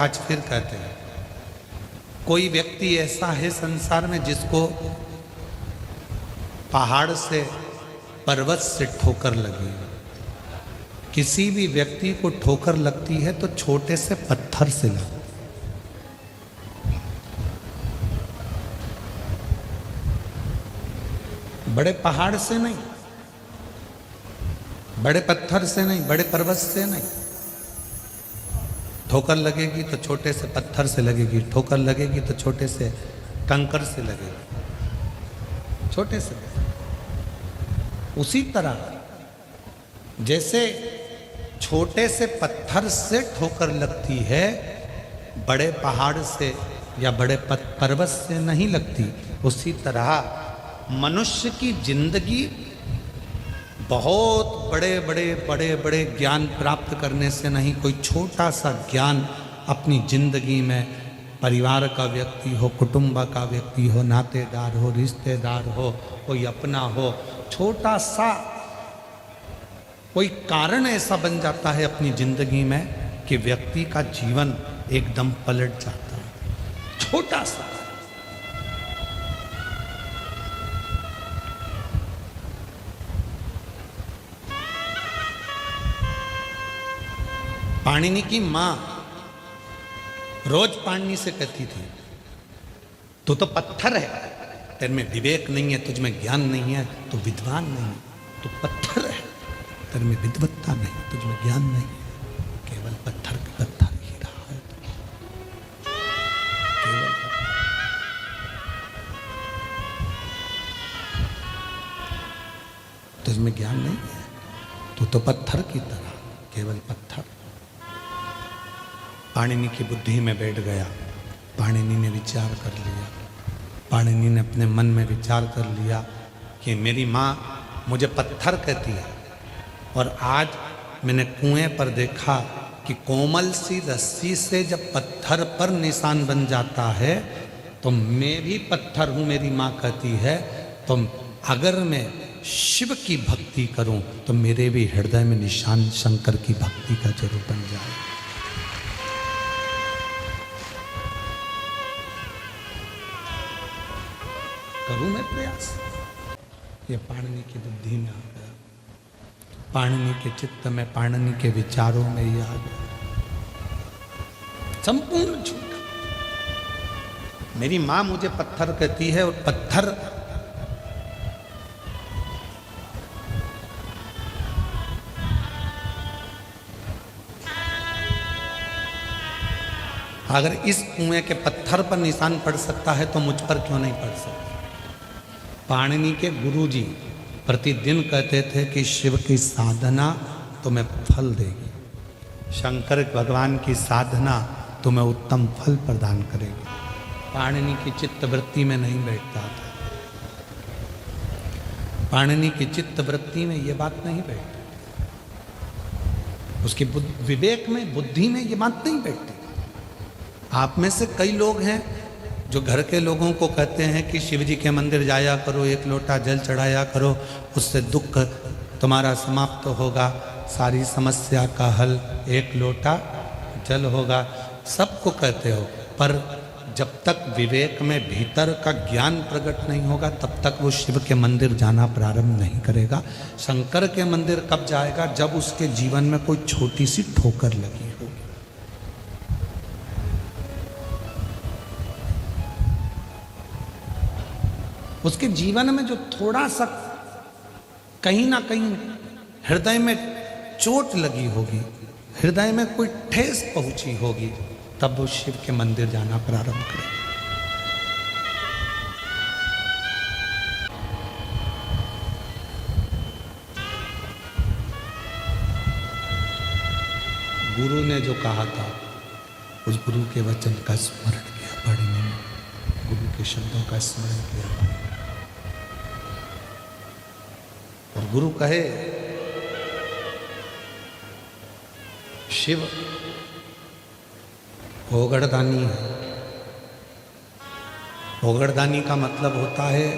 आज फिर कहते हैं, कोई व्यक्ति ऐसा है संसार में जिसको पहाड़ से, पर्वत से ठोकर लगी। किसी भी व्यक्ति को ठोकर लगती है तो छोटे से पत्थर से लगती, बड़े पहाड़ से नहीं, बड़े पत्थर से नहीं, बड़े पर्वत से नहीं। ठोकर लगेगी तो छोटे से पत्थर से लगेगी, ठोकर लगेगी तो छोटे से कंकर से लगेगी, छोटे से। उसी तरह जैसे छोटे से पत्थर से ठोकर लगती है, बड़े पहाड़ से या बड़े पर्वत से नहीं लगती। उसी तरह मनुष्य की जिंदगी बहुत बड़े बड़े ज्ञान प्राप्त करने से नहीं, कोई छोटा सा ज्ञान अपनी जिंदगी में, परिवार का व्यक्ति हो, कुटुंब का व्यक्ति हो, नातेदार हो, रिश्तेदार हो, कोई अपना हो, छोटा सा कोई कारण ऐसा बन जाता है अपनी जिंदगी में कि व्यक्ति का जीवन एकदम पलट जाता है। छोटा सा पाणिनि की मां रोज पाणिनि से कहती थी, तू तो पत्थर है, तेरे में विवेक नहीं है, तुझ में ज्ञान नहीं है, तू विद्वान नहीं है, तू पत्थर है, तेरे में विद्वत्ता नहीं, तुझ में ज्ञान नहीं है, केवल पत्थर का पत्थर ही रहा है, केवल तुझ में ज्ञान नहीं है, तू तो पत्थर की तरह, केवल पत्थर। पाणिनि की बुद्धि में बैठ गया। पाणिनि ने विचार कर लिया, पाणिनि ने अपने मन में विचार कर लिया कि मेरी माँ मुझे पत्थर कहती है, और आज मैंने कुएं पर देखा कि कोमल सी रस्सी से जब पत्थर पर निशान बन जाता है तो मैं भी पत्थर हूँ, मेरी माँ कहती है। तो अगर मैं शिव की भक्ति करूँ तो मेरे भी हृदय में निशान शंकर की भक्ति का जरूर बन जाए। करूं मैं प्रयास। ये पाणिनि की बुद्धि में आ गया, पाणिनि के चित्त में, पाणिनि के विचारों में ये आ गया। संपूर्ण झूठा। मेरी मां मुझे पत्थर कहती है, और पत्थर अगर इस कुएं के पत्थर पर निशान पड़ सकता है तो मुझ पर क्यों नहीं पड़ सकता। पाणिनि के गुरुजी प्रतिदिन कहते थे कि शिव की साधना तुम्हें फल देगी, शंकर भगवान की साधना तुम्हें उत्तम फल प्रदान करेगी। पाणिनि की चित्त वृत्ति में नहीं बैठता था, पाणिनि की चित्त वृत्ति में ये बात नहीं बैठती, उसकी विवेक में, बुद्धि में ये बात नहीं बैठती। आप में से कई लोग हैं जो घर के लोगों को कहते हैं कि शिव जी के मंदिर जाया करो, एक लोटा जल चढ़ाया करो, उससे दुख तुम्हारा समाप्त होगा, सारी समस्या का हल एक लोटा जल होगा। सबको कहते हो, पर जब तक विवेक में भीतर का ज्ञान प्रकट नहीं होगा तब तक वो शिव के मंदिर जाना प्रारंभ नहीं करेगा। शंकर के मंदिर कब जाएगा? जब उसके जीवन में कोई छोटी सी ठोकर लगी होगी। उसके जीवन में जो थोड़ा सा कहीं ना कहीं हृदय में चोट लगी होगी, हृदय में कोई ठेस पहुंची होगी, तब वो शिव के मंदिर जाना प्रारंभ करेगा। गुरु ने जो कहा था, उस गुरु के वचन का स्मरण किया पाणिनि ने, गुरु के शब्दों का स्मरण किया। और गुरु कहे, शिव ओगड़दानी है। ओगड़दानी का मतलब होता है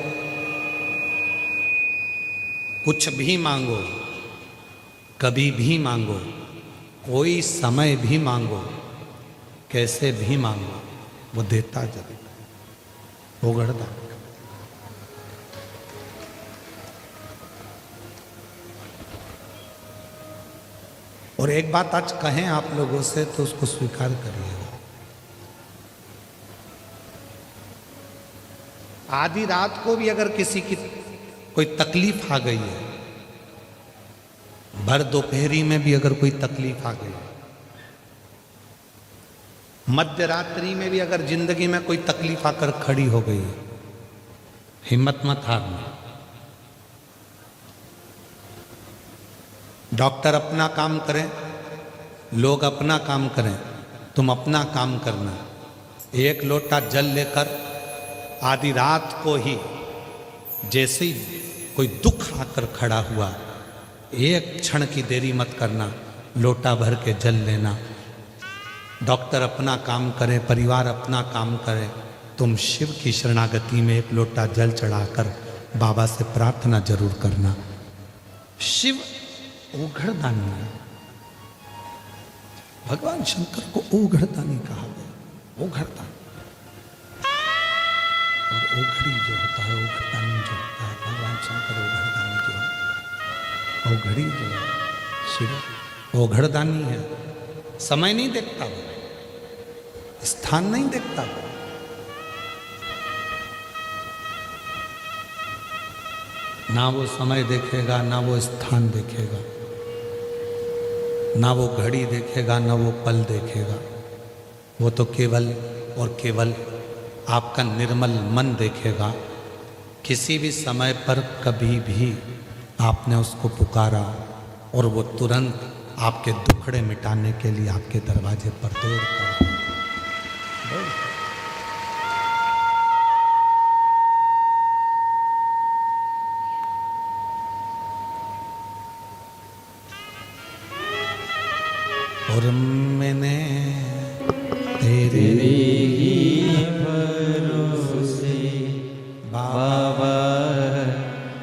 कुछ भी मांगो, कभी भी मांगो, कोई समय भी मांगो, कैसे भी मांगो वो देता जरूर, वो गढ़दा। और एक बात आज कहें आप लोगों से तो उसको स्वीकार करिएगा। आधी रात को भी अगर किसी की कोई तकलीफ आ गई है, भर दोपहरी में भी अगर कोई तकलीफ आ गई, मध्य रात्रि में भी अगर जिंदगी में कोई तकलीफ आकर खड़ी हो गई, हिम्मत मत हारना। डॉक्टर अपना काम करें, लोग अपना काम करें, तुम अपना काम करना। एक लोटा जल लेकर आधी रात को ही जैसे ही कोई दुख आकर खड़ा हुआ, एक क्षण की देरी मत करना, लोटा भर के जल लेना। डॉक्टर अपना काम करे, परिवार अपना काम करे, तुम शिव की शरणागति में एक लोटा जल चढ़ाकर बाबा से प्रार्थना जरूर करना। शिव ओघड़दानी है, भगवान शंकर को ओघड़दानी कहा गया, ओघड़दानी। और ओघड़ी जो होता है, ओघड़दानी जो होता है, भगवान शंकर ओघड़दानी जो है, ओघड़ी जो है शिव ओघड़दानी है। समय नहीं देखता वो, स्थान नहीं देखता वो, ना वो समय देखेगा, ना वो स्थान देखेगा, ना वो घड़ी देखेगा, ना वो पल देखेगा। वो तो केवल और केवल आपका निर्मल मन देखेगा। किसी भी समय पर कभी भी आपने उसको पुकारा और वो तुरंत आपके दुखड़े मिटाने के लिए आपके दरवाजे पर दौड़ कर और मैंने तेरे ही भरोसे बाबा,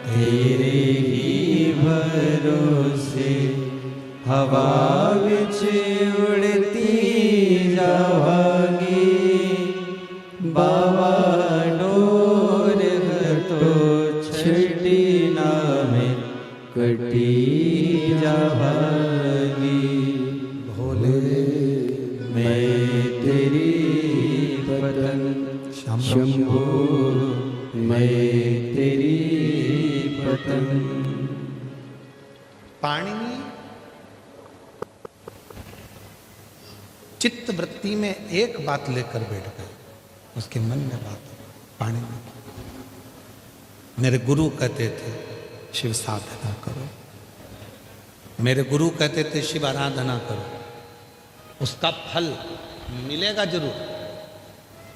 तेरे ही भरोसे हवा विच उड़ती जावांगी। बाबा डोर तो छड़ी ना में कटी जावांगी। मैं तेरी पतंग शंभो, मैं तेरी पतंग। पाणिनि चित्त वृत्ति में एक बात लेकर बैठ गए, उसके मन में बात। पाणिनि मेरे गुरु कहते थे शिव साधना करो, मेरे गुरु कहते थे शिव आराधना करो, उसका फल मिलेगा जरूर।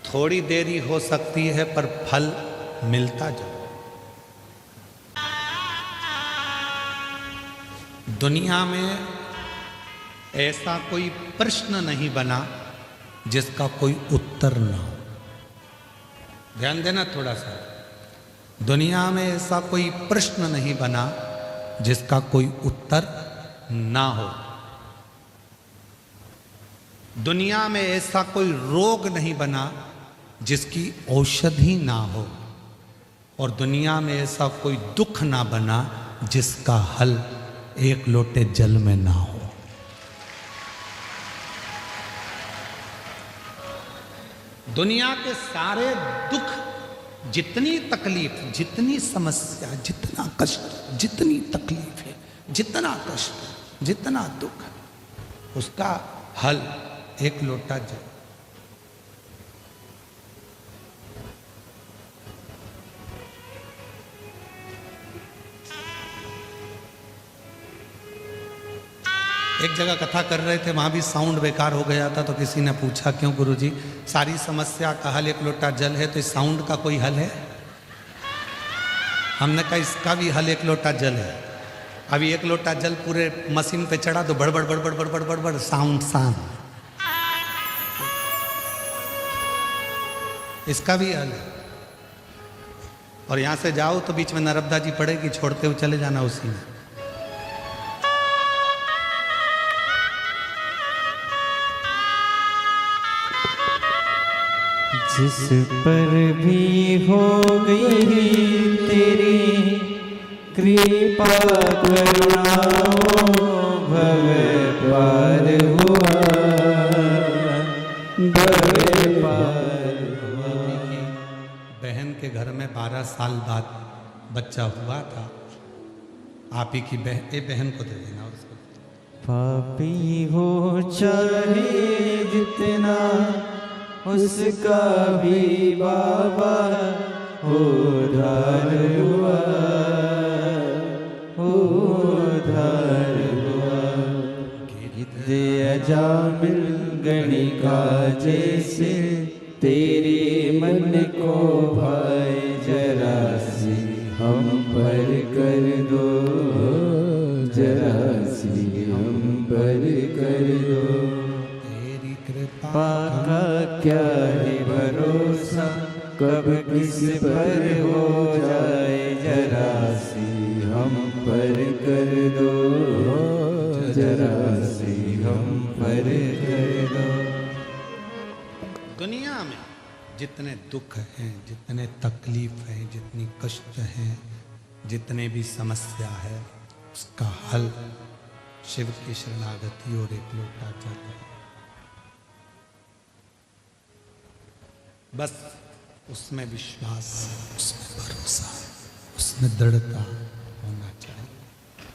थोड़ी देरी हो सकती है पर फल मिलता जरूर। दुनिया में ऐसा कोई प्रश्न नहीं बना जिसका कोई उत्तर ना हो। ध्यान देना थोड़ा सा, दुनिया में ऐसा कोई प्रश्न नहीं बना जिसका कोई उत्तर ना हो। दुनिया में ऐसा कोई रोग नहीं बना जिसकी औषधि ना हो, और दुनिया में ऐसा कोई दुख ना बना जिसका हल एक लोटे जल में ना हो। दुनिया के सारे दुख, जितनी तकलीफ, जितनी समस्या, जितना कष्ट, जितनी तकलीफ है, जितना कष्ट, जितना दुख, उसका हल एक लोटा जल। एक जगह कथा कर रहे थे, वहां भी साउंड बेकार हो गया था, तो किसी ने पूछा क्यों गुरुजी, सारी समस्या का हल एक लोटा जल है, तो इस साउंड का कोई हल है? हमने कहा इसका भी हल एक लोटा जल है। अभी एक लोटा जल पूरे मशीन पे चढ़ा तो बड़बड़ बड़बड़ बड़बड़ बड़बड़ साउंड शांत, इसका भी हल है। और यहां से जाओ तो बीच में नर्मदा जी पड़ेगी, छोड़ते हुए चले जाना उसी में। जिस पर भी हो गई तेरी कृपा करुणा भव पार हुआ, भव पार हुआ। बहन के घर में 12 साल बाद बच्चा हुआ था। आप ही की बहन को दे देना उसको। पापी हो चाहे जितना उसका भी बाबा उद्धार हुआ, उद्धार हुआ। गिद्ध अजामिल गणिका जैसे तेरे मन को भाए जरा सी हम पर कर दो, जरा सी हम पर कर दो। तेरी कृपा का क्या है भरोसा, कब किस पर हो जाए जरा सी हम पर कर दो, जरा सी हम पर कर दो। दुनिया में जितने दुख हैं, जितने तकलीफ हैं, जितनी कष्ट हैं, जितने भी समस्या है, उसका हल शिव की शरणागति और एक लोटा जल है। बस उसमें विश्वास, उसमें भरोसा, उसमें दृढ़ता होना चाहिए,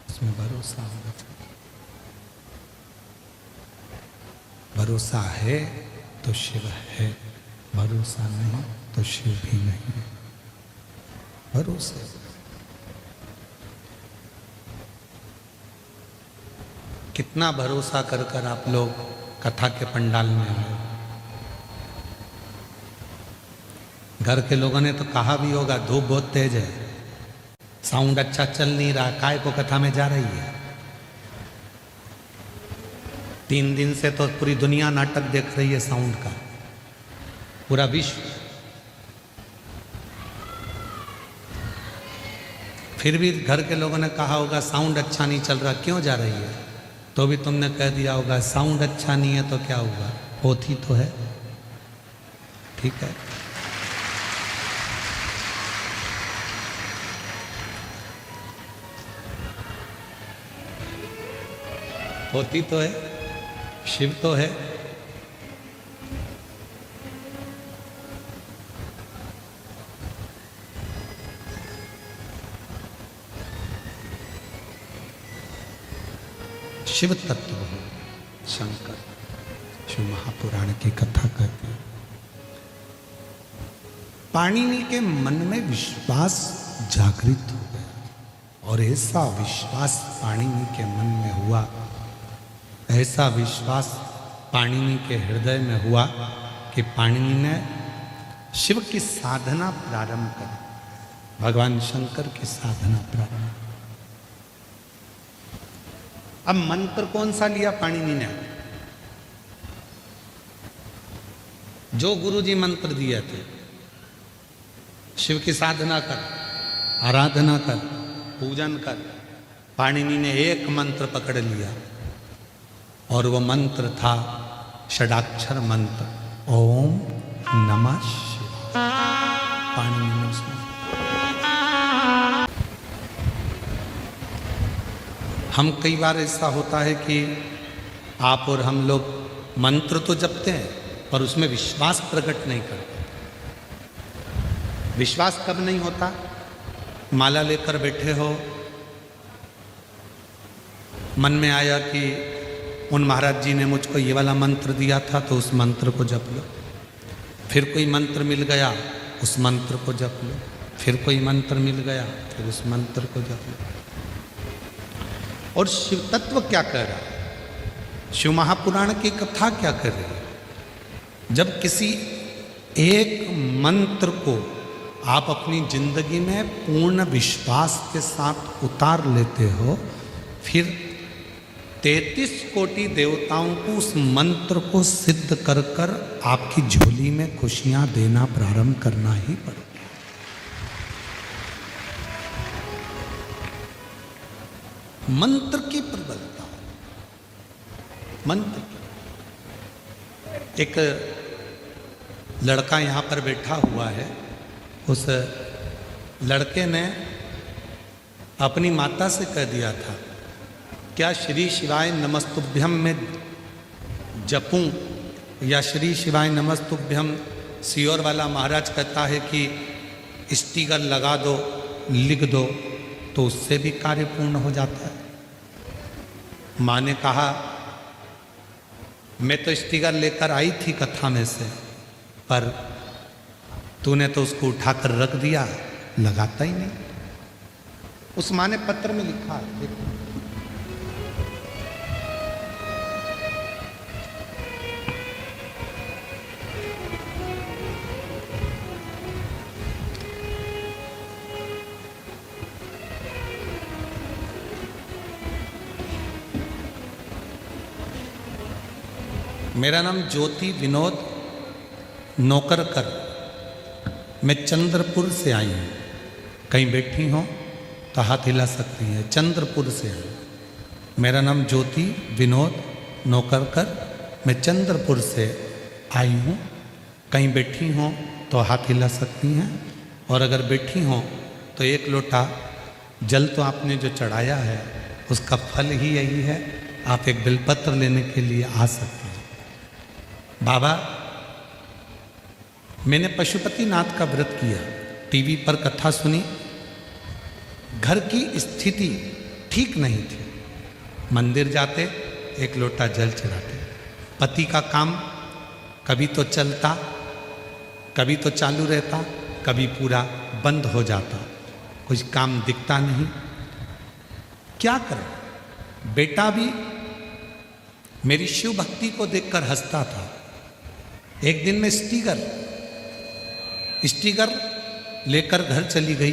उसमें भरोसा होना चाहिए। भरोसा है तो शिव है, भरोसा नहीं तो शिव भी नहीं है। भरोसे कितना भरोसा कर कर आप लोग कथा के पंडाल में आए। घर के लोगों ने तो कहा भी होगा धूप बहुत तेज है, साउंड अच्छा चल नहीं रहा, काय को कथा में जा रही है। 3 दिन से तो पूरी दुनिया नाटक देख रही है साउंड का, पूरा विश्व। फिर भी घर के लोगों ने कहा होगा साउंड अच्छा नहीं चल रहा, क्यों जा रही है? तो भी तुमने कह दिया होगा साउंड अच्छा नहीं है तो क्या हुआ, होती तो है। ठीक है, होती तो है, शिव तो है। शिव तत्व हो शंकर, शिव महापुराण की कथा कहते हैं। पाणिनि के मन में विश्वास जागृत हो गया और ऐसा विश्वास पाणिनि के मन में हुआ, ऐसा विश्वास पाणिनि के हृदय में हुआ कि पाणिनि ने शिव की साधना प्रारंभ कर, भगवान शंकर की साधना प्रारंभ। अब मंत्र कौन सा लिया पाणिनि ने? जो गुरुजी मंत्र दिए थे, शिव की साधना कर, आराधना कर, पूजन कर। पाणिनि ने एक मंत्र पकड़ लिया और वो मंत्र था षडाक्षर मंत्र, ओम नमः शिवाय। पाणिनि ने उसमें हम कई बार ऐसा होता है कि आप और हम लोग मंत्र तो जपते हैं पर उसमें विश्वास प्रकट नहीं करते। विश्वास कब नहीं होता? माला लेकर बैठे हो, मन में आया कि उन महाराज जी ने मुझको ये वाला मंत्र दिया था तो उस मंत्र को जप लो। फिर कोई मंत्र मिल गया, उस मंत्र को जप लो। फिर कोई मंत्र मिल गया, फिर उस मंत्र को जप लो। और शिव तत्व क्या कह रहा है? शिव महापुराण की कथा क्या कर रही है? जब किसी एक मंत्र को आप अपनी जिंदगी में पूर्ण विश्वास के साथ उतार लेते हो, फिर 33 कोटि देवताओं को उस मंत्र को सिद्ध कर कर आपकी झोली में खुशियां देना प्रारंभ करना ही पड़ेगा। मंत्र की प्रबलता, मंत्र की। एक लड़का यहाँ पर बैठा हुआ है, उस लड़के ने अपनी माता से कह दिया था, क्या श्री शिवाय नमस्तुभ्यम में जपूं या श्री शिवाय नमस्तुभ्यम सियोर वाला महाराज कहता है कि स्टिकर लगा दो, लिख दो, तो उससे भी कार्य पूर्ण हो जाता है। माँ ने कहा, मैं तो स्टिकर लेकर आई थी कथा में से, पर तूने तो उसको उठाकर रख दिया, लगाता ही नहीं। उस माँ ने पत्र में लिखा है, देखो, मेरा नाम ज्योति विनोद नौकरकर, मैं चंद्रपुर से आई हूँ। कहीं बैठी हो तो हाथ हिला सकती हैं। चंद्रपुर से आई। मेरा नाम ज्योति विनोद नौकरकर, मैं चंद्रपुर से आई हूँ। कहीं बैठी हो तो हाथ हिला सकती हैं, और अगर बैठी हो तो एक लोटा जल तो आपने जो चढ़ाया है उसका फल ही यही है, आप एक बिलपत्र लेने के लिए आ सकते हैं। बाबा, मैंने पशुपतिनाथ का व्रत किया, टीवी पर कथा सुनी, घर की स्थिति ठीक नहीं थी। मंदिर जाते, एक लोटा जल चढ़ाते, पति का काम कभी तो चलता, कभी तो चालू रहता, कभी पूरा बंद हो जाता, कुछ काम दिखता नहीं, क्या करें। बेटा भी मेरी शिव भक्ति को देखकर हंसता था। एक दिन मैं स्टिकर लेकर घर चली गई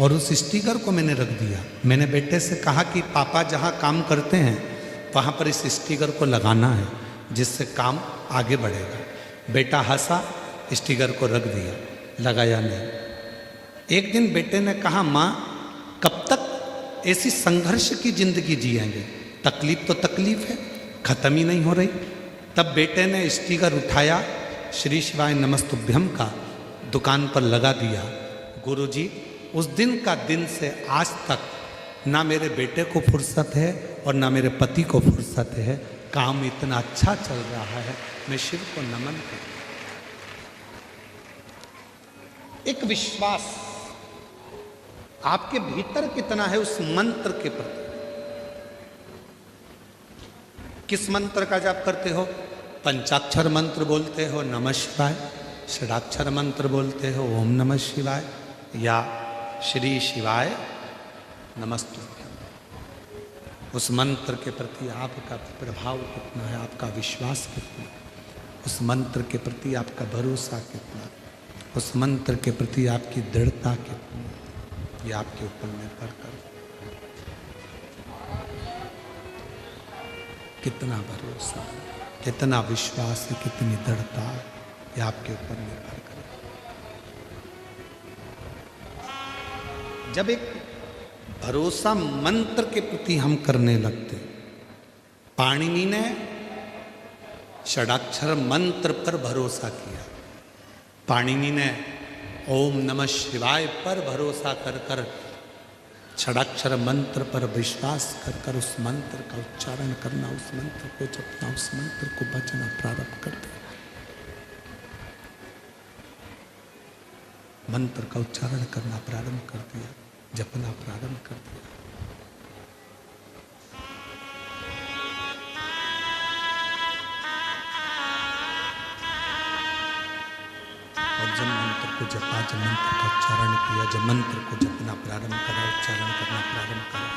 और उस स्टिकर को मैंने रख दिया। मैंने बेटे से कहा कि पापा जहाँ काम करते हैं वहाँ पर इस स्टिकर को लगाना है, जिससे काम आगे बढ़ेगा। बेटा हंसा, स्टिकर को रख दिया, लगाया नहीं। एक दिन बेटे ने कहा, माँ कब तक ऐसी संघर्ष की जिंदगी जिएंगे, तकलीफ तो तकलीफ है, खत्म ही नहीं हो रही। तब बेटे ने स्टिकर उठाया, श्री शिवाय नमस्तुभ्यम का दुकान पर लगा दिया। गुरुजी, उस दिन का दिन से आज तक ना मेरे बेटे को फुर्सत है और ना मेरे पति को फुर्सत है। काम इतना अच्छा चल रहा है, मैं शिव को नमन करता हूं। एक विश्वास आपके भीतर कितना है उस मंत्र के प्रति। किस मंत्र का जाप करते हो? पंचाक्षर मंत्र बोलते हो नमः शिवाय, षडाक्षर मंत्र बोलते हो ओम नमः शिवाय, या श्री शिवाय नमस्तुभ्यम। उस मंत्र के प्रति आपका प्रभाव कितना है, आपका विश्वास कितना, उस मंत्र के प्रति आपका भरोसा कितना, उस मंत्र के प्रति आपकी दृढ़ता कितनी, ये आपके ऊपर निर्भर कर। कितना भरोसा, कितना विश्वास, कितनी दृढ़ता, ये आपके ऊपर निर्भर करे। जब एक भरोसा मंत्र के प्रति हम करने लगते, पाणिनि ने षडाक्षर मंत्र पर भरोसा किया, पाणिनि ने ओम नमः शिवाय पर भरोसा कर कर, षडाक्षर मंत्र पर विश्वास कर कर उस मंत्र का उच्चारण करना, उस मंत्र को जपना, उस मंत्र को बचना प्रारंभ कर दिया। मंत्र का उच्चारण करना प्रारंभ कर दिया, जपना प्रारंभ कर दिया। और जब मंत्र को जपा, जब मंत्र का उच्चारण किया, जब मंत्र को जपना प्रारंभ करा, उच्चारण करना प्रारंभ करा,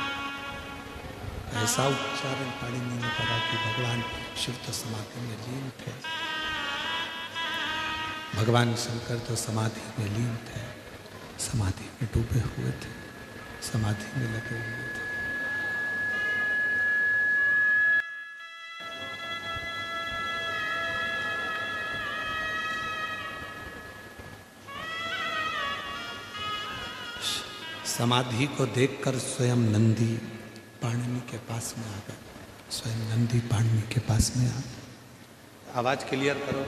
ऐसा उच्चारण पाणिनि ने करा कि भगवान शिव तो समाधि में लीन थे, भगवान शंकर तो समाधि में लीन थे, समाधि में डूबे हुए थे, समाधि में लगे हुए थे। समाधि को देखकर स्वयं नंदी पाणिनि के पास में आ गए, स्वयं नंदी पाणिनि के पास में आ गए। आवाज क्लियर करो।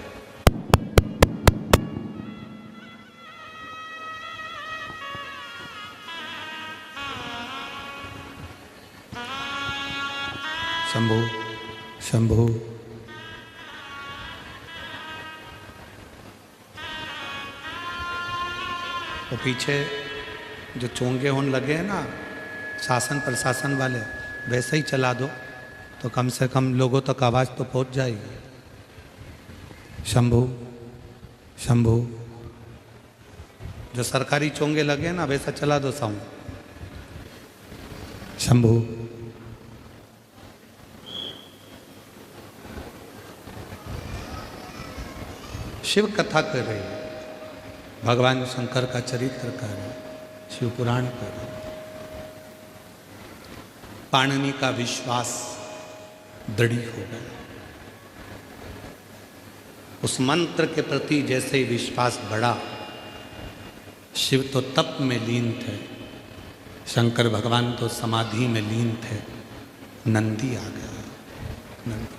शंभु शंभु। तो पीछे जो चोंगे होने लगे हैं ना शासन प्रशासन वाले, वैसे ही चला दो तो कम से कम लोगों तक आवाज़ तो पहुंच जाएगी। शंभु शंभु। जो सरकारी चोंगे लगे ना वैसा चला दो साउंड। शंभु। शिव कथा कर रही है, भगवान शंकर का चरित्र कर रहे, शिव पुराण कर रहे। पाणिनि का विश्वास दृढ़ हो गया। उस मंत्र के प्रति जैसे ही विश्वास बढ़ा, शिव तो तप में लीन थे, शंकर भगवान तो समाधि में लीन थे। नंदी आ गया। नंदी।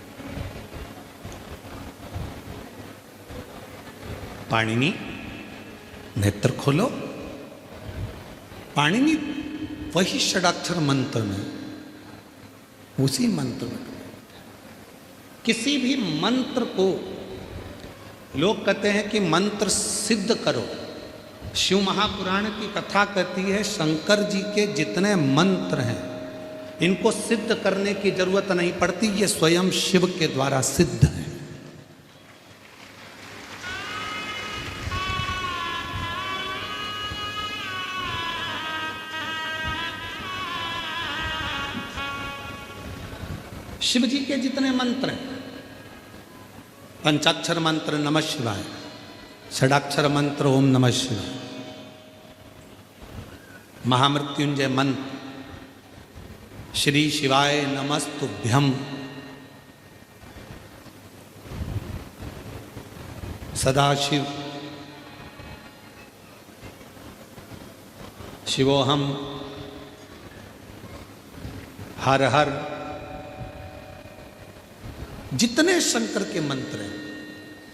पाणिनि नेत्र खोलो। पाणिनि वही षडाक्षर मंत्र में, उसी मंत्र में। किसी भी मंत्र को लोग कहते हैं कि मंत्र सिद्ध करो। शिव महापुराण की कथा कहती है शंकर जी के जितने मंत्र हैं इनको सिद्ध करने की जरूरत नहीं पड़ती, ये स्वयं शिव के द्वारा सिद्ध है। शिव जी के जितने मंत्र हैं, पंचाक्षर मंत्र नमः शिवाय, षडाक्षर मंत्र ओम नमः शिवाय, महामृत्युंजय मंत्र श्री शिवाय नमस्तुभ्यम, सदाशिव, शिवोहम, हर हर, जितने शंकर के मंत्र हैं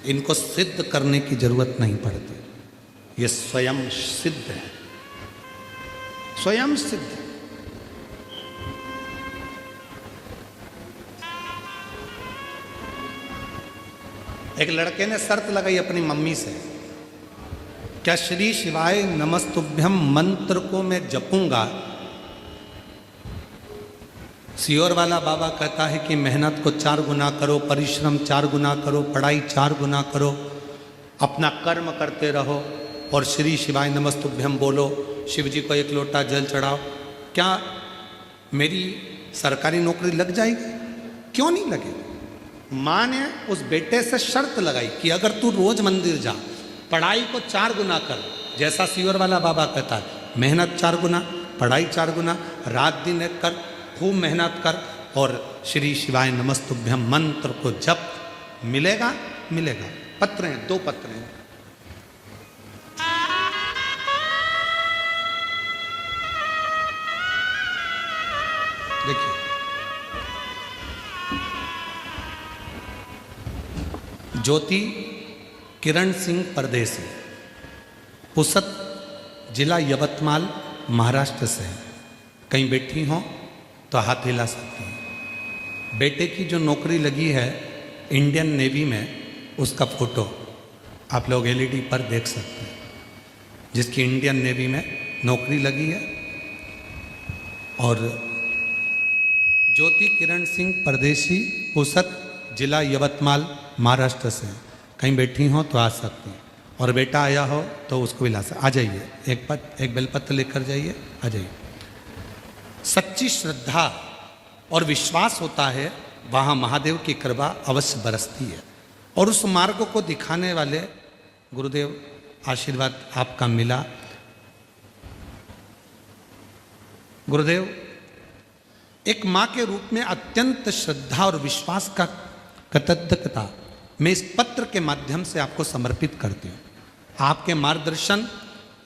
इनको सिद्ध करने की जरूरत नहीं पड़ती, ये स्वयं सिद्ध है, स्वयं सिद्ध। एक लड़के ने शर्त लगाई अपनी मम्मी से, क्या श्री शिवाय नमस्तुभ्यम मंत्र को मैं जपूंगा, सियोर वाला बाबा कहता है कि मेहनत को 4 गुना करो, परिश्रम 4 गुना करो, पढ़ाई 4 गुना करो, अपना कर्म करते रहो और श्री शिवाय नमस्तुभ्यम बोलो, शिव जी को 1 लोटा जल चढ़ाओ, क्या मेरी सरकारी नौकरी लग जाएगी? क्यों नहीं लगेगी? माँ ने उस बेटे से शर्त लगाई कि अगर तू रोज मंदिर जा, पढ़ाई को 4 गुना कर, जैसा सियोर वाला बाबा कहता है, मेहनत 4 गुना, पढ़ाई 4 गुना, रात दिन एक कर, खूब मेहनत कर और श्री शिवाय नमस्तुभ्यम मंत्र को जप, मिलेगा मिलेगा। पत्र हैं, 2 पत्र हैं। देखिए, ज्योति किरण सिंह परदेसी, पुसद जिला यवतमाल महाराष्ट्र से है। कहीं बैठी हो तो हाथ हिला सकती हैं। बेटे की जो नौकरी लगी है इंडियन नेवी में, उसका फोटो आप लोग एलईडी पर देख सकते हैं, जिसकी इंडियन नेवी में नौकरी लगी है। और ज्योति किरण सिंह परदेसी, पुसद जिला यवतमाल महाराष्ट्र से, कहीं बैठी हो तो आ सकती हैं। और बेटा आया हो तो उसको भी ला सकते। आ जाइए, एक बेलपत्र लेकर जाइए, आ जाइए। सच्ची श्रद्धा और विश्वास होता है वहाँ महादेव की कृपा अवश्य बरसती है। और उस मार्ग को दिखाने वाले गुरुदेव, आशीर्वाद आपका मिला। गुरुदेव, एक माँ के रूप में अत्यंत श्रद्धा और विश्वास का कृतज्ञता मैं इस पत्र के माध्यम से आपको समर्पित करती हूँ। आपके मार्गदर्शन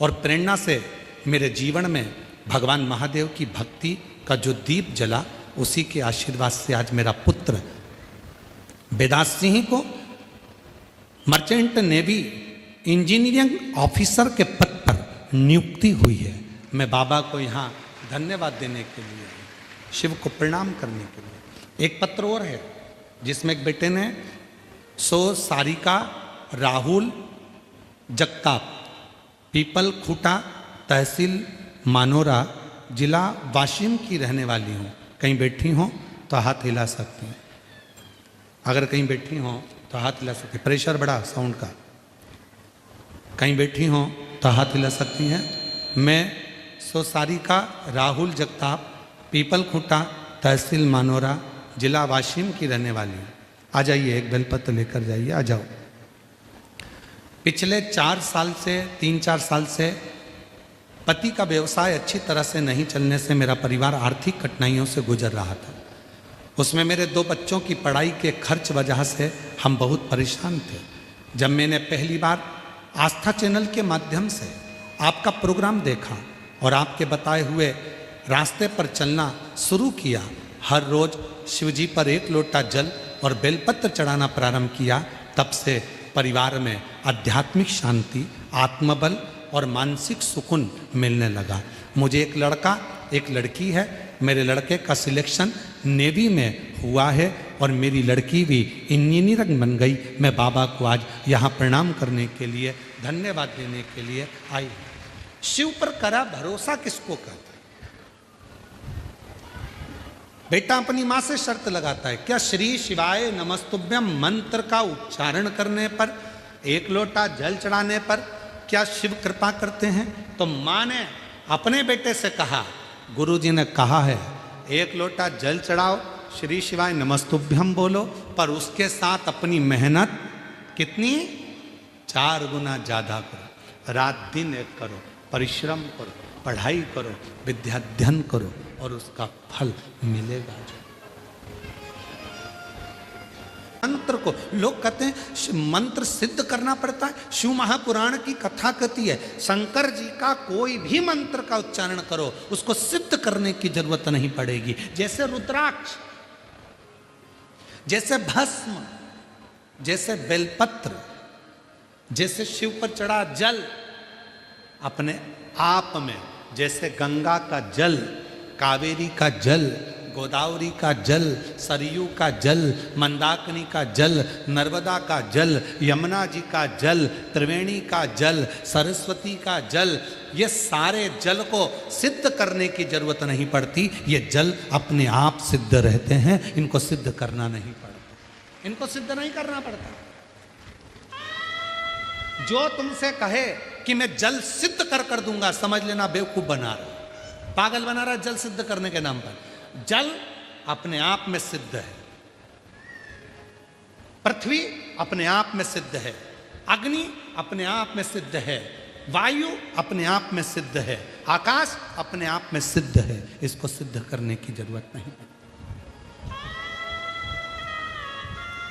और प्रेरणा से मेरे जीवन में भगवान महादेव की भक्ति का जो दीप जला, उसी के आशीर्वाद से आज मेरा पुत्र वेदांत सिंह को मर्चेंट नेवी इंजीनियरिंग ऑफिसर के पद पर नियुक्ति हुई है। मैं बाबा को यहाँ धन्यवाद देने के लिए, शिव को प्रणाम करने के लिए, एक पत्र और है जिसमें एक बेटे ने सो सारिका राहुल जगताप, पीपल खूटा, तहसील मानोरा, जिला वाशिम की रहने वाली हूँ। कहीं बैठी हो तो हाथ हिला सकती हैं। अगर कहीं बैठी हो तो हाथ हिला सकती हैं। प्रेशर बढ़ा साउंड का। कहीं बैठी हो तो हाथ हिला सकती हैं। मैं सोसारिका राहुल जगताप, पीपल खूटा, तहसील मानोरा, जिला वाशिम की रहने वाली हूँ। आ जाइए, एक बेलपत्र लेकर जाइए, आ जाओ। पिछले 3-4 साल से पति का व्यवसाय अच्छी तरह से नहीं चलने से मेरा परिवार आर्थिक कठिनाइयों से गुजर रहा था। उसमें मेरे 2 बच्चों की पढ़ाई के खर्च वजह से हम बहुत परेशान थे। जब मैंने पहली बार आस्था चैनल के माध्यम से आपका प्रोग्राम देखा और आपके बताए हुए रास्ते पर चलना शुरू किया, हर रोज शिवजी पर 1 लोटा जल और बेलपत्र चढ़ाना प्रारंभ किया, तब से परिवार में आध्यात्मिक शांति, आत्मबल और मानसिक सुकून मिलने लगा। मुझे एक लड़का एक लड़की है। मेरे लड़के का सिलेक्शन नेवी में हुआ है और मेरी लड़की भी इंजीनियर बन गई। मैं बाबा को आज यहाँ प्रणाम करने के लिए, धन्यवाद देने के लिए आई। शिव पर करा भरोसा किसको कहते हैं? बेटा अपनी माँ से शर्त लगाता है, क्या श्री शिवाय नमस्तुभ्यम मंत्र का उच्चारण करने पर, 1 लोटा जल चढ़ाने पर क्या शिव कृपा करते हैं? तो माँ ने अपने बेटे से कहा, गुरुजी ने कहा है 1 लोटा जल चढ़ाओ, श्री शिवाय नमस्तुभ्यम बोलो, पर उसके साथ अपनी मेहनत कितनी 4 गुना ज़्यादा करो। रात दिन एक करो, परिश्रम करो, पढ़ाई करो, विद्याध्ययन करो और उसका फल मिलेगा। मंत्र को लोग कहते हैं मंत्र सिद्ध करना पड़ता है। शिव महापुराण की कथा कहती है, शंकर जी का कोई भी मंत्र का उच्चारण करो, उसको सिद्ध करने की जरूरत नहीं पड़ेगी। जैसे रुद्राक्ष, जैसे भस्म, जैसे बेलपत्र, जैसे शिव पर चढ़ा जल, अपने आप में जैसे गंगा का जल, कावेरी का जल, गोदावरी का जल, सरयू का जल, मंदाकिनी का जल, नर्मदा का जल, यमुना जी का जल, त्रिवेणी का जल, सरस्वती का जल, ये सारे जल को सिद्ध करने की जरूरत नहीं पड़ती। ये जल अपने आप सिद्ध रहते हैं, इनको सिद्ध करना नहीं पड़ता। इनको सिद्ध नहीं करना पड़ता। जो तुमसे कहे कि मैं जल सिद्ध कर दूंगा, समझ लेना बेवकूफ बना रहा, पागल बना रहा जल सिद्ध करने के नाम पर। जल अपने आप में सिद्ध है, पृथ्वी अपने आप में सिद्ध है, अग्नि अपने आप में सिद्ध है, वायु अपने आप में सिद्ध है, आकाश अपने आप में सिद्ध है। इसको सिद्ध करने की जरूरत नहीं।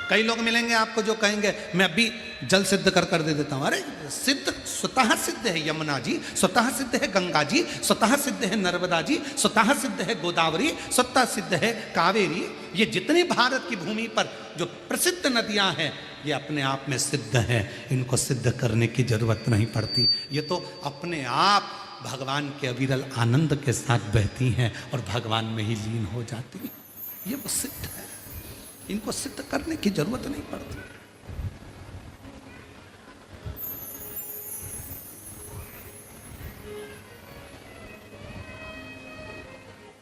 कई लोग मिलेंगे आपको जो कहेंगे मैं अभी जल सिद्ध कर दे देता हूं। अरे सिद्ध स्वतः सिद्ध है यमुना जी, स्वतः सिद्ध है गंगा जी, स्वतः सिद्ध है नर्मदा जी, स्वतः सिद्ध है गोदावरी, स्वतः सिद्ध है कावेरी। ये जितनी भारत की भूमि पर जो प्रसिद्ध नदियां हैं, ये अपने आप में सिद्ध हैं। इनको सिद्ध करने की जरूरत नहीं पड़ती। ये तो अपने आप भगवान के अविरल आनंद के साथ बहती हैं और भगवान में ही लीन हो जाती हैं। ये वो सिद्ध है, इनको सिद्ध करने की जरूरत नहीं पड़ती।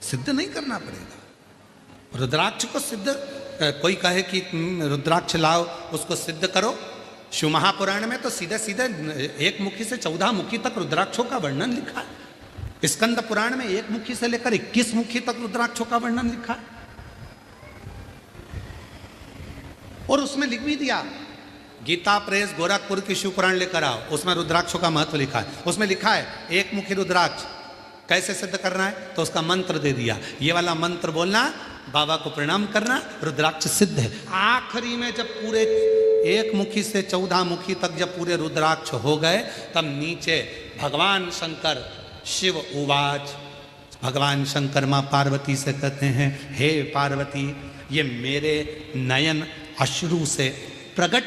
सिद्ध नहीं करना पड़ेगा। रुद्राक्ष को सिद्ध, कोई कहे कि रुद्राक्ष लाओ उसको सिद्ध करो। शिव महापुराण में तो सीधे सीधे 1 मुखी से 14 मुखी तक रुद्राक्षों का वर्णन लिखा है। स्कंद पुराण में 1 मुखी से लेकर 21 मुखी तक रुद्राक्षों का वर्णन लिखा है। और उसमें लिख भी दिया, गीता प्रेस गोरखपुर की शिव पुराण लेकर आओ, उसमें रुद्राक्षों का महत्व लिखा है। उसमें लिखा है 1 मुखी रुद्राक्ष कैसे सिद्ध करना है, तो उसका मंत्र दे दिया। ये वाला मंत्र बोलना, बाबा को प्रणाम करना, रुद्राक्ष सिद्ध है। आखिरी में जब पूरे 1 मुखी से 14 मुखी तक जब पूरे रुद्राक्ष हो गए, तब नीचे भगवान शंकर शिव उवाच, भगवान शंकर माँ पार्वती से कहते हैं, हे पार्वती, ये मेरे नयन अश्रु से प्रकट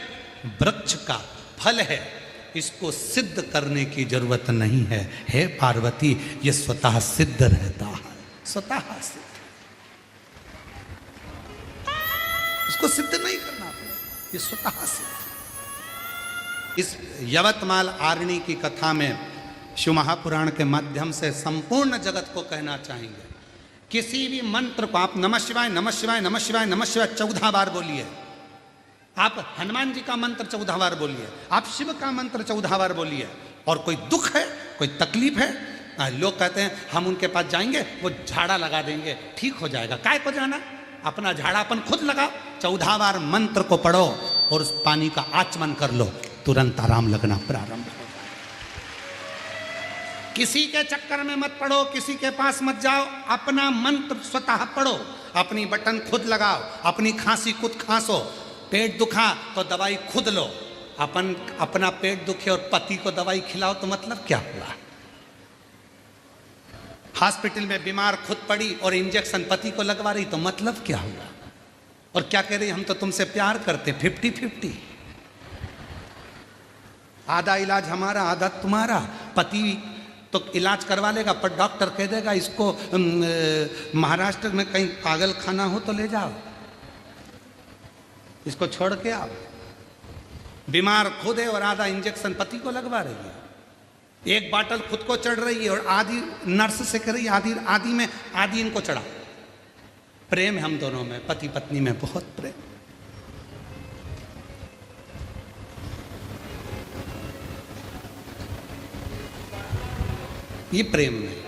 वृक्ष का फल है, इसको सिद्ध करने की जरूरत नहीं है। हे पार्वती, ये स्वतः सिद्ध रहता है, स्वतः सिद्ध। उसको सिद्ध नहीं करना पड़ेगा, ये स्वतः से। इस यवतमाल आरणी की कथा में शिव महापुराण के माध्यम से संपूर्ण जगत को कहना चाहेंगे, किसी भी मंत्र को आप नमः शिवाय नमः शिवाय नमः शिवाय नमः शिवाय 14 बार बोलिए, आप हनुमान जी का मंत्र 14 बार बोलिए, आप शिव का मंत्र 14 बार बोलिए, और कोई दुख है, कोई तकलीफ है, लोग कहते हैं हम उनके पास जाएंगे, वो झाड़ा लगा देंगे, ठीक हो जाएगा। काय को जाना, अपना झाड़ा अपन खुद लगाओ, 14 बार मंत्र को पढ़ो और उस पानी का आचमन कर लो, तुरंत आराम लगना प्रारंभ हो जाए। किसी के चक्कर में मत पड़ो, किसी के पास मत जाओ, अपना मंत्र स्वतः पढ़ो, अपनी बटन खुद लगाओ, अपनी खांसी खुद खांसो, पेट दुखा तो दवाई खुद लो। अपना पेट दुखे और पति को दवाई खिलाओ तो मतलब क्या हुआ? हॉस्पिटल में बीमार खुद पड़ी और इंजेक्शन पति को लगवा रही तो मतलब क्या हुआ? और क्या कह रही, हम तो तुमसे प्यार करते, 50-50, आधा इलाज हमारा आधा तुम्हारा। पति तो इलाज करवा लेगा पर डॉक्टर कह देगा इसको महाराष्ट्र में कहीं पागल खाना हो तो ले जाओ, इसको छोड़ के आओ। बीमार खुद है और आधा इंजेक्शन पति को लगवा रही है, एक बाटल खुद को चढ़ रही है और आधी नर्स से कर रही है, आधी में आधी इनको चढ़ा। प्रेम हम दोनों में, पति पत्नी में बहुत प्रेम। ये प्रेम नहीं,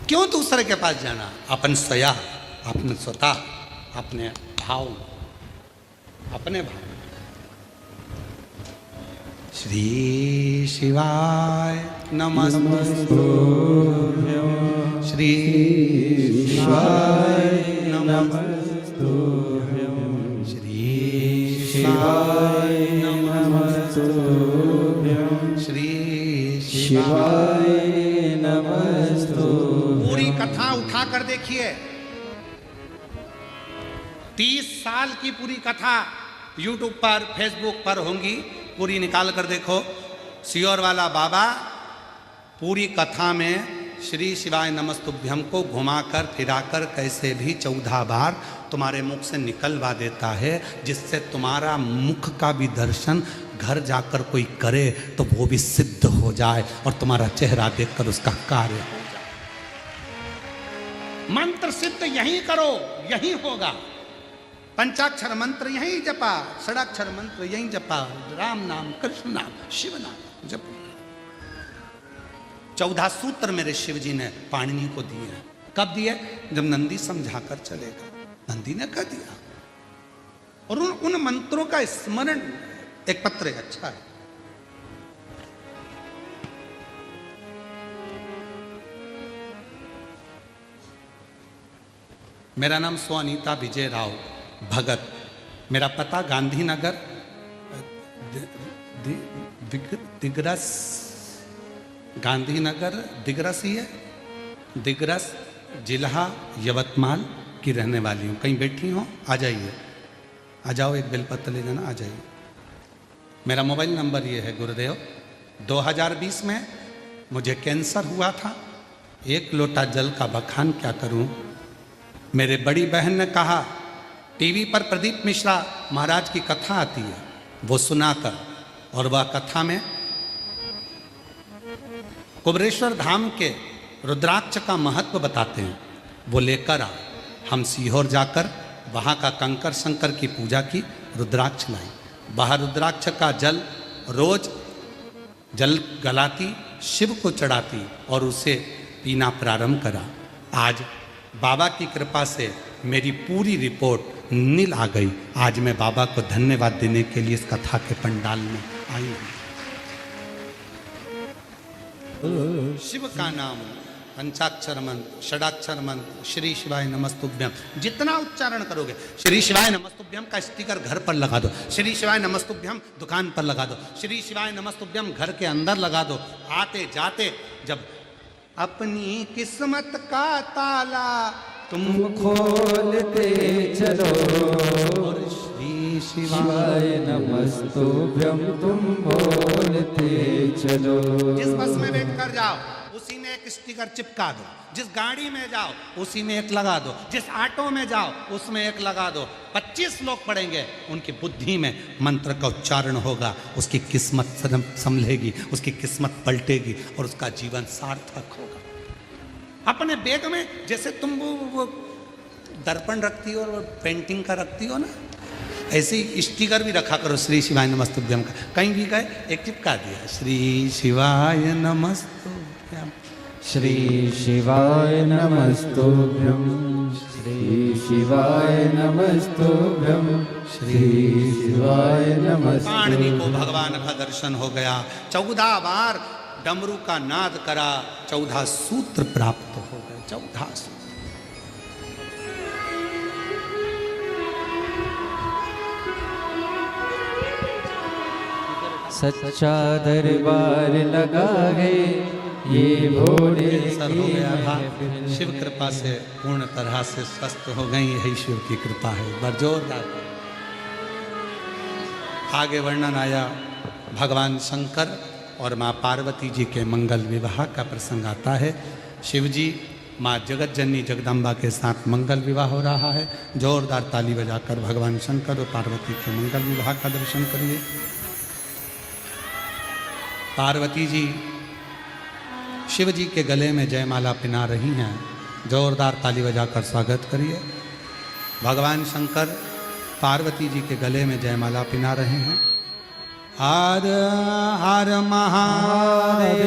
क्यों दूसरे के पास जाना? अपन स्वया, अपने स्वतः, अपने भाव, अपने भाव। श्री शिवाय नमस्तुभ्यं, श्री शिवाय नमस्तुभ्यं, श्री शिवाय नमस्तुभ्यं, श्री शिवाय नमस्तुभ्यं। पूरी कथा उठा कर देखिए, 30 साल की पूरी कथा YouTube पर, Facebook पर होंगी, पूरी निकाल कर देखो। सियोर वाला बाबा पूरी कथा में श्री शिवाय नमस्तुभ्यम को घुमाकर फिराकर कैसे भी 14 बार तुम्हारे मुख से निकलवा देता है, जिससे तुम्हारा मुख का भी दर्शन घर जाकर कोई करे तो वो भी सिद्ध हो जाए और तुम्हारा चेहरा देखकर उसका कार्य हो जाए। मंत्र सिद्ध यही करो, यही होगा। पंचाक्षर मंत्र यही जपा, षडाक्षर मंत्र यही जपा, राम नाम, कृष्ण नाम, शिव नाम जप। 14 सूत्र मेरे शिव जी ने पाणिनि को दिए हैं। कब दिए? जब नंदी समझाकर चलेगा, नंदी ने कह दिया। और उन मंत्रों का स्मरण, एक पत्र है, अच्छा है। मेरा नाम स्वनीता विजय राव भगत, मेरा पता गांधीनगर दिग्रस, गांधीनगर दिग्रस ही है, दिग्रस जिला यवतमाल की रहने वाली हूँ। कहीं बैठी हो आ जाइए, आ जाओ, एक बेलपत्र ले जाना, आ जाइए। मेरा मोबाइल नंबर ये है गुरुदेव। 2020 में मुझे कैंसर हुआ था, 1 लोटा जल का बखान क्या करूं। मेरे बड़ी बहन ने कहा टीवी पर प्रदीप मिश्रा महाराज की कथा आती है, वो सुनाकर, और वह कथा में कुबरेश्वर धाम के रुद्राक्ष का महत्व बताते हैं, वो लेकर आ। हम सीहोर जाकर वहाँ का कंकर शंकर की पूजा की, रुद्राक्ष लाई, वहाँ रुद्राक्ष का जल रोज जल गलाती, शिव को चढ़ाती और उसे पीना प्रारंभ करा। आज बाबा की कृपा से मेरी पूरी रिपोर्ट नील आ गई। आज मैं बाबा को धन्यवाद देने के लिए इस कथा के पंडाल में आई हूँ। शिव का नाम, पंचाक्षर मंत्र, षडाक्षर मंत्र, श्री शिवाय नमस्तुभ्यम, जितना उच्चारण करोगे। श्री शिवाय नमस्तुभ्यम का स्टिकर घर पर लगा दो, श्री शिवाय नमस्तुभ्यम दुकान पर लगा दो, श्री शिवाय नमस्तुभ्यम घर के अंदर लगा दो। आते जाते जब अपनी किस्मत का ताला तुम खोलते चलो, और श्री शिवाय नमस्तुभ्यं तुम बोलते चलो। जिस बस में बैठ कर जाओ उसी में एक स्टिकर चिपका दो, जिस गाड़ी में जाओ उसी में एक लगा दो, जिस ऑटो में जाओ उसमें एक लगा दो। 25 लोग पढ़ेंगे, उनकी बुद्धि में मंत्र का उच्चारण होगा, उसकी किस्मत संभलेगी, उसकी किस्मत पलटेगी और उसका जीवन सार्थक होगा। अपने बैग में जैसे तुम वो दर्पण रखती हो और पेंटिंग का रखती हो ना, ऐसे ही स्टिकर भी रखा करो श्री शिवाय नमस्तुभ्यम का। कहीं भी गए एक चिपका दिया, श्री शिवाय नमस्तुभ्यम, श्री शिवाय नमस्तुभ्यम, श्री शिवाय नमस्तुभ्यम, श्री शिवाय नमस्तुभ्यम। पाणिनि को भगवान का दर्शन हो गया। 14 बार डमरू का नाद करा, 14 सूत्र प्राप्त हो गए। 14 सूत्र। सच्चा दरबार लगा है ये भोले सर हो गया था, शिव कृपा से पूर्ण तरह से स्वस्थ हो गई, यही शिव की कृपा है। बड़ जोरदार। आगे वर्णन आया भगवान शंकर और माँ पार्वती जी के मंगल विवाह का प्रसंग आता है। शिव जी माँ जगत जननी जगदम्बा के साथ मंगल विवाह हो रहा है। जोरदार ताली बजाकर भगवान शंकर और पार्वती के मंगल विवाह का दर्शन करिए। पार्वती जी शिव जी के गले में जयमाला पिना रही हैं। जोरदार ताली बजाकर स्वागत करिए। भगवान शंकर पार्वती जी के गले में जयमाला पिना रहे हैं। हर हर महादेव।